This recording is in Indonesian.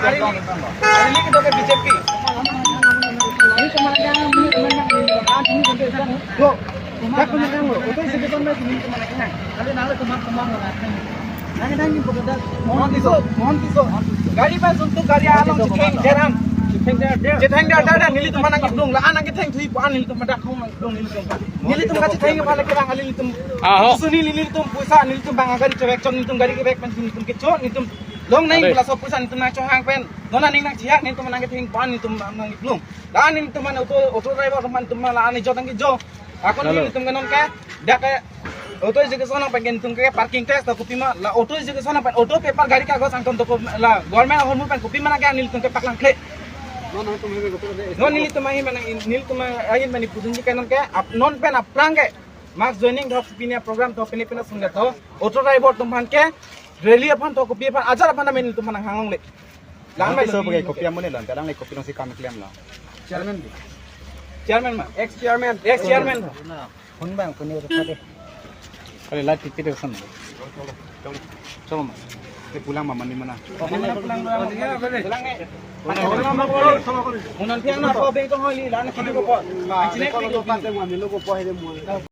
Hari ini kita ke BJP. Loh, tak punya kamu. Itu sekitar mana ini kemana kena? Kali nalar kemana mana? Nanti pokoknya mohon tiso. Gari pas untuk gari alam cekeng jeram. Cekeng ada nili tu mana ngidung lah anak kita yang tu ibu anil tu mana kau ngidung nili tu macam cekeng apa lagi bang anil tu. Susu nili tu puasa nili tu bang agari cewek con nili tu gari cewek pen nili tu kecot nili tu long naik belas puasa nili tu nak cohang pen. Dona nili nak ciak nili tu mana kita yang pan nili tu mana ngidung. Lah nili tu mana auto driver tu mana tu mana anil jauh tangki jauh. Aku nili tu kanon ke dah ke auto juga sana pengen tu ke parking test tu kopi mah lah auto juga sana pen auto paper gari kagus angkon tu lah government hormu pen kopi mana ke nili tu ke paklang kle. Non nili tu mahi mana nili tu mah ayin mana putunji kanon ke non pen aprang ke max joining dhop pinia program to pini pina sungat to auto driver tu man ke rally apun to kopi apun ajar apun nili tu mana hanglong le. Lang mai so bagai kopi amune lan kadang le kopi nang si kami klaim lah. Chairman mah ex chairman Hun bang punya tu tadi. Kali lat tipi tu sana. Coba mas. Kita pulang mama ni mana? pulang Unan tiang na po bengkong holi lan kini ko po. Ang sinek ko